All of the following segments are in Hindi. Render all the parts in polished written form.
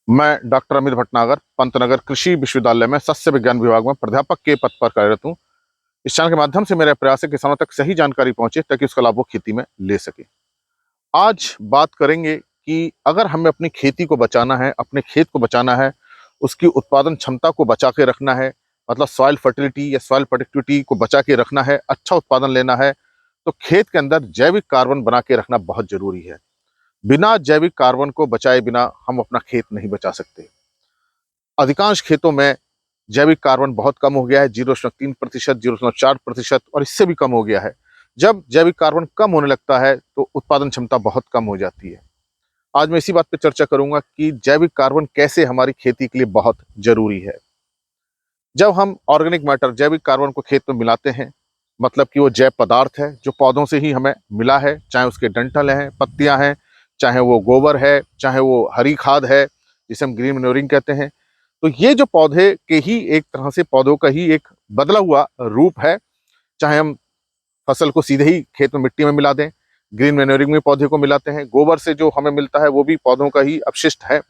मैं डॉक्टर अमित भटनागर पंतनगर कृषि विश्वविद्यालय में सस्य विज्ञान विभाग में प्राध्यापक के पद पर कार्यरत हूँ। इस चैनल के माध्यम से मेरा प्रयास है किसानों तक सही जानकारी पहुंचे ताकि उसका लाभ वो खेती में ले सके। आज बात करेंगे कि अगर हमें अपनी खेती को बचाना है, अपने खेत को बचाना है, उसकी उत्पादन क्षमता को बचा के रखना है, मतलब सॉइल फर्टिलिटी या सॉइल प्रोडक्टिविटी को बचा के रखना है, अच्छा उत्पादन लेना है, तो खेत के अंदर जैविक कार्बन बना के रखना बहुत जरूरी है। बिना जैविक कार्बन को बचाए बिना हम अपना खेत नहीं बचा सकते। अधिकांश खेतों में जैविक कार्बन बहुत कम हो गया है, 0.3%, 0.4% और इससे भी कम हो गया है। जब जैविक कार्बन कम होने लगता है तो उत्पादन क्षमता बहुत कम हो जाती है। आज मैं इसी बात पे चर्चा करूंगा कि जैविक कार्बन कैसे हमारी खेती के लिए बहुत जरूरी है। जब हम ऑर्गेनिक मैटर जैविक कार्बन को खेत में मिलाते हैं, मतलब कि वो जैव पदार्थ है जो पौधों से ही हमें मिला है, चाहे उसके डंठल हैं, पत्तियां हैं, चाहे वो गोबर है, चाहे वो हरी खाद है जिसे हम ग्रीन मैन्योरिंग कहते हैं। तो ये जो पौधे के ही एक तरह से पौधों का ही एक बदला हुआ रूप है। चाहे हम फसल को सीधे ही खेत में मिट्टी में मिला दें, ग्रीन मैन्योरिंग में पौधे को मिलाते हैं, गोबर से जो हमें मिलता है वो भी पौधों का ही अपशिष्ट है।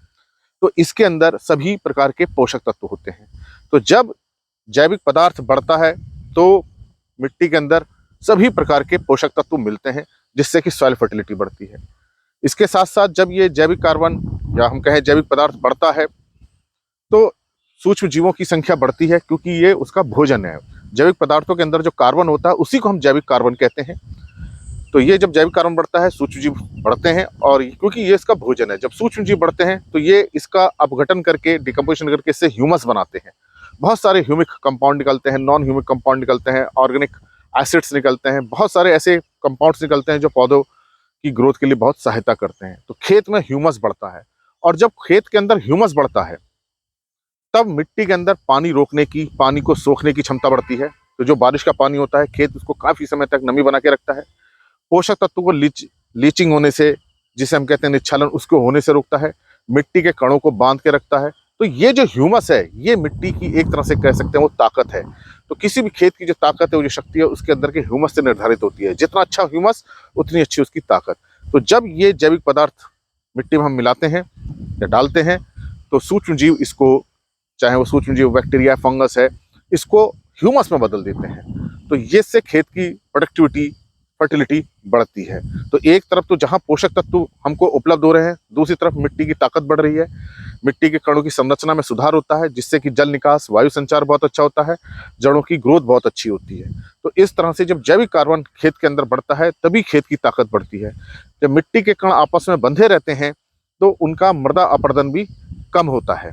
तो इसके अंदर सभी प्रकार के पोषक तत्व होते हैं। तो जब जैविक पदार्थ बढ़ता है तो मिट्टी के अंदर सभी प्रकार के पोषक तत्व मिलते हैं, जिससे कि सॉइल फर्टिलिटी बढ़ती है। इसके साथ साथ जब ये जैविक कार्बन या हम कहें जैविक पदार्थ बढ़ता है तो सूक्ष्म जीवों की संख्या बढ़ती है, क्योंकि ये उसका भोजन है। जैविक पदार्थों के अंदर जो कार्बन होता है उसी को हम जैविक कार्बन कहते हैं। तो ये जब जैविक कार्बन बढ़ता है सूक्ष्म जीव बढ़ते हैं, और क्योंकि ये इसका भोजन है, जब सूक्ष्म जीव बढ़ते हैं तो ये इसका अपघटन करके डिकम्पोजिशन करके इससे ह्यूमस बनाते हैं। बहुत सारे ह्यूमिक कंपाउंड निकलते हैं, नॉन ह्यूमिक कंपाउंड निकलते हैं, ऑर्गेनिक एसिड्स निकलते हैं, बहुत सारे ऐसे कंपाउंड्स निकलते हैं जो पौधों की ग्रोथ के लिए बहुत सहायता करते हैं। तो खेत में ह्यूमस बढ़ता है, और जब खेत के अंदर ह्यूमस बढ़ता है तब मिट्टी के अंदर पानी रोकने की, पानी को सोखने की क्षमता बढ़ती है। तो जो बारिश का पानी होता है खेत उसको काफी समय तक नमी बना के रखता है। पोषक तत्वों को लीचिंग होने से, जिसे हम कहते हैं निच्छालन, उसको होने से रोकता है। मिट्टी के कणों को बांध के रखता है। तो ये जो ह्यूमस है ये मिट्टी की एक तरह से कह सकते हैं वो ताकत है। तो किसी भी खेत की जो ताकत है, वो जो शक्ति है, उसके अंदर के ह्यूमस से निर्धारित होती है। जितना अच्छा ह्यूमस उतनी अच्छी उसकी ताकत। तो जब ये जैविक पदार्थ मिट्टी में हम मिलाते हैं या डालते हैं तो सूक्ष्म जीव इसको, चाहे वो सूक्ष्म जीव बैक्टीरिया फंगस है, इसको ह्यूमस में बदल देते हैं। तो ये से खेत की प्रोडक्टिविटी, फर्टिलिटी बढ़ती है। तो एक तरफ तो जहां पोषक तत्व हमको उपलब्ध हो रहे हैं, दूसरी तरफ मिट्टी की ताकत बढ़ रही है, मिट्टी के कणों की संरचना में सुधार होता है, जिससे कि जल निकास, वायु संचार बहुत अच्छा होता है, जड़ों की ग्रोथ बहुत अच्छी होती है। तो इस तरह से जब जैविक कार्बन खेत के अंदर बढ़ता है तभी खेत की ताकत बढ़ती है। जब मिट्टी के कण आपस में बंधे रहते हैं तो उनका मृदा अपरदन भी कम होता है,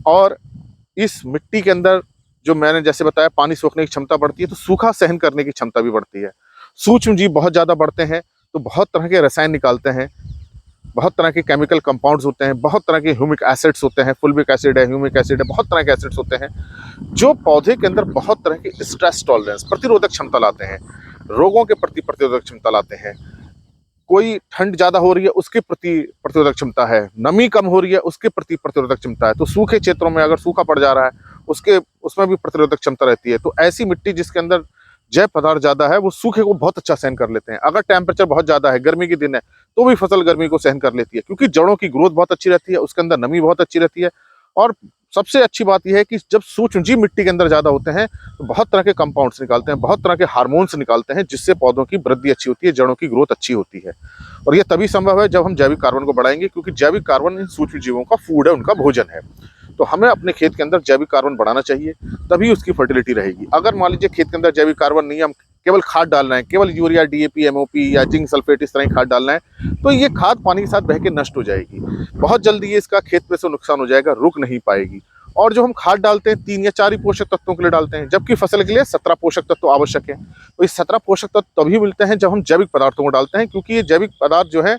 और इस मिट्टी के अंदर जो मैंने जैसे बताया पानी सोखने की क्षमता बढ़ती है, तो सूखा सहन करने की क्षमता भी बढ़ती है। सूक्ष्म जीव बहुत ज़्यादा बढ़ते हैं तो बहुत तरह के रसायन निकालते हैं, बहुत तरह के केमिकल कंपाउंड्स होते हैं, बहुत तरह के ह्यूमिक एसिड्स होते हैं, फुल्विक एसिड है, ह्यूमिक एसिड है, बहुत तरह के एसिड्स होते हैं जो पौधे के अंदर बहुत तरह की स्ट्रेस टॉलरेंस, प्रतिरोधक क्षमता लाते हैं, रोगों के प्रति प्रतिरोधक क्षमता लाते हैं। कोई ठंड ज्यादा हो रही है उसके प्रति प्रतिरोधक क्षमता है, नमी कम हो रही है उसके प्रति प्रतिरोधक क्षमता है। तो सूखे क्षेत्रों में अगर सूखा पड़ जा रहा है उसके उसमें भी प्रतिरोधक क्षमता रहती है। तो ऐसी मिट्टी जिसके अंदर जैव पदार्थ ज्यादा है वो सूखे को बहुत अच्छा सहन कर लेते हैं। अगर टेम्परेचर बहुत ज्यादा है, गर्मी के दिन है, तो भी फसल गर्मी को सहन कर लेती है, क्योंकि जड़ों की ग्रोथ बहुत अच्छी रहती है, उसके अंदर नमी बहुत अच्छी रहती है। और सबसे अच्छी बात यह है कि जब सूक्ष्मजीव मिट्टी के अंदर ज्यादा होते हैं तो बहुत तरह के कंपाउंड्स निकालते हैं, बहुत तरह के हार्मोन्स निकालते हैं, जिससे पौधों की वृद्धि अच्छी होती है, जड़ों की ग्रोथ अच्छी होती है। और यह तभी संभव है जब हम जैविक कार्बन को बढ़ाएंगे, क्योंकि जैविक कार्बन इन सूक्ष्म जीवों का फूड है, उनका भोजन है। तो हमें अपने खेत के अंदर जैविक कार्बन बढ़ाना चाहिए, तभी उसकी फर्टिलिटी रहेगी। अगर मान लीजिए खेत के अंदर जैविक कार्बन नहीं है, हम केवल खाद डालना है, केवल यूरिया, डीएपी, एमओपी या जिंक सल्फेट इस तरह की खाद डालना है, तो ये खाद पानी के साथ बह के नष्ट हो जाएगी। बहुत जल्दी ये इसका खेत में से नुकसान हो जाएगा, रुक नहीं पाएगी। और जो हम खाद डालते हैं 3 या 4 ही पोषक तत्वों के लिए डालते हैं, जबकि फसल के लिए 17 पोषक तत्व आवश्यक है। तो इस 17 पोषक तत्व तभी मिलते हैं जब हम जैविक पदार्थों को डालते हैं, क्योंकि ये जैविक पदार्थ जो है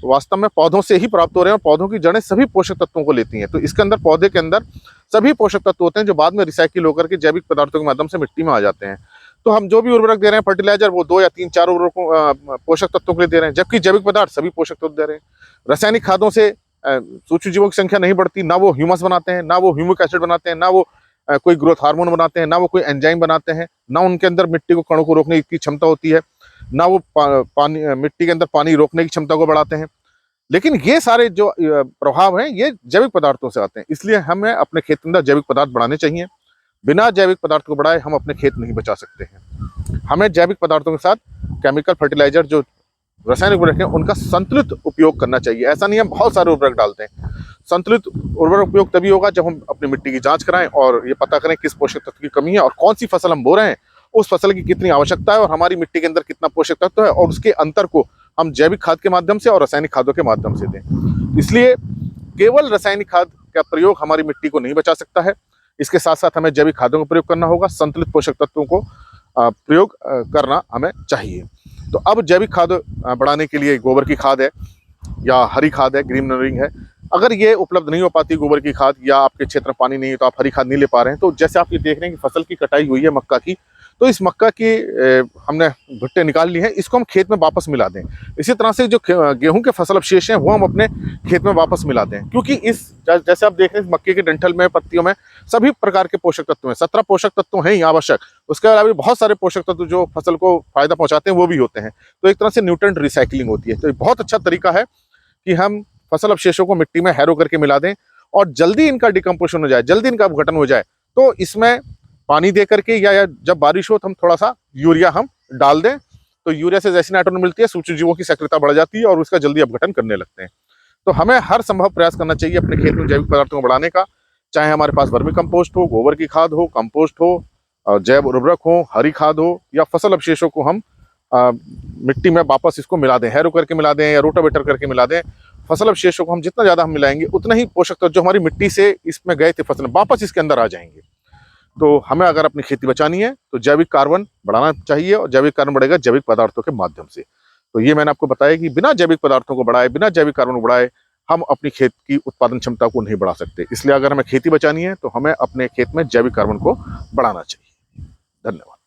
वास्तव में पौधों से ही प्राप्त हो रहे हैं, और पौधों की जड़ें सभी पोषक तत्वों को लेती हैं। तो इसके अंदर, पौधे के अंदर सभी पोषक तत्व होते हैं जो बाद में रिसाइकिल होकर के जैविक पदार्थों के माध्यम से मिट्टी में आ जाते हैं। तो हम जो भी उर्वरक दे रहे हैं, फर्टिलाइजर, वो 2 या 3 4 उर्वरकों पोषक तत्वों के लिए दे रहे हैं, जबकि जैविक पदार्थ सभी पोषक तत्व दे रहे हैं। रासायनिक खादों से सूक्ष्म जीवों की संख्या नहीं बढ़ती, ना वो ह्यूमस बनाते हैं, ना वो ह्यूमिक एसिड बनाते हैं, ना वो कोई ग्रोथ हार्मोन बनाते हैं, ना वो कोई एंजाइम बनाते हैं, ना उनके अंदर मिट्टी को, कणों को रोकने की क्षमता होती है, ना वो पानी, मिट्टी के अंदर पानी रोकने की क्षमता को बढ़ाते हैं। लेकिन ये सारे जो प्रभाव हैं ये जैविक पदार्थों से आते हैं, इसलिए हमें अपने खेत के अंदर जैविक पदार्थ बढ़ाने चाहिए। बिना जैविक पदार्थ को बढ़ाए हम अपने खेत नहीं बचा सकते हैं। हमें जैविक पदार्थों के साथ केमिकल फर्टिलाइजर जो रासायनिक उर्वरक हैं उनका संतुलित उपयोग करना चाहिए। ऐसा नहीं हम बहुत सारे उर्वरक डालते हैं। संतुलित उर्वरक उपयोग तभी होगा जब हम अपनी मिट्टी की जांच कराएं और ये पता करें किस पोषक तत्व की कमी है और कौन सी फसल हम बो रहे हैं, उस फसल की कितनी आवश्यकता है और हमारी मिट्टी के अंदर कितना पोषक तत्व है, और उसके अंतर को हम जैविक खाद के माध्यम से और रासायनिक खादों के माध्यम से दें। इसलिए केवल रासायनिक खाद का प्रयोग हमारी मिट्टी को नहीं बचा सकता है, इसके साथ साथ हमें जैविक खादों का प्रयोग करना होगा, संतुलित पोषक तत्वों को प्रयोग करना हमें चाहिए। तो अब जैविक खाद बढ़ाने के लिए गोबर की खाद है या हरी खाद है, ग्रीन मैन्योरिंग है। अगर ये उपलब्ध नहीं हो पाती गोबर की खाद, या आपके क्षेत्र में पानी नहीं है तो आप हरी खाद नहीं ले पा रहे हैं, तो जैसे आप ये देख रहे हैं कि फसल की कटाई हुई है मक्का की, तो इस मक्का की हमने भुट्टे निकाल लिए हैं, इसको हम खेत में वापस मिला दें। इसी तरह से जो गेहूं के फसल अवशेष हैं वो हम अपने खेत में वापस मिला दें, क्योंकि इस जैसे आप देख रहे हैं मक्के के डंठल में, पत्तियों में सभी प्रकार के पोषक तत्व हैं। 17 पोषक तत्व हैं ही आवश्यक, उसके अलावा भी बहुत सारे पोषक तत्व जो फसल को फायदा पहुंचाते हैं वो भी होते हैं। तो एक तरह से न्यूट्रिएंट रिसाइकलिंग होती है। तो बहुत अच्छा तरीका है कि हम फसल अवशेषों को मिट्टी में हैरो करके मिला दें और जल्दी इनका डिकम्पोजिशन हो जाए, जल्दी इनका अपघटन हो जाए, तो इसमें पानी दे करके या जब बारिश हो तो हम थोड़ा सा यूरिया हम डाल दें। तो यूरिया से जैसी नाइट्रोजन मिलती है, सूक्ष्म जीवों की सक्रियता बढ़ जाती है और उसका जल्दी अपघटन करने लगते हैं। तो हमें हर संभव प्रयास करना चाहिए अपने खेत में जैविक पदार्थों को बढ़ाने का, चाहे हमारे पास वर्मी कंपोस्ट हो, गोबर की खाद हो, कंपोस्ट हो, जैव उर्वरक हो, हरी खाद हो, या फसल अवशेषों को हम मिट्टी में वापस इसको मिला दें, हैरो करके मिला दें या रोटावेटर करके मिला दें। फसल अवशेषों को हम जितना ज़्यादा हम मिलाएंगे उतना ही पोषक तत्व जो हमारी मिट्टी से इसमें गए थे फसल में वापस इसके अंदर आ जाएंगे। तो हमें अगर अपनी खेती बचानी है तो जैविक कार्बन बढ़ाना चाहिए, और जैविक कार्बन बढ़ेगा जैविक पदार्थों के माध्यम से। तो ये मैंने आपको बताया कि बिना जैविक पदार्थों को बढ़ाए, बिना जैविक कार्बन को बढ़ाए हम अपनी खेत की उत्पादन क्षमता को नहीं बढ़ा सकते। इसलिए अगर हमें खेती बचानी है तो हमें अपने खेत में जैविक कार्बन को बढ़ाना चाहिए। धन्यवाद।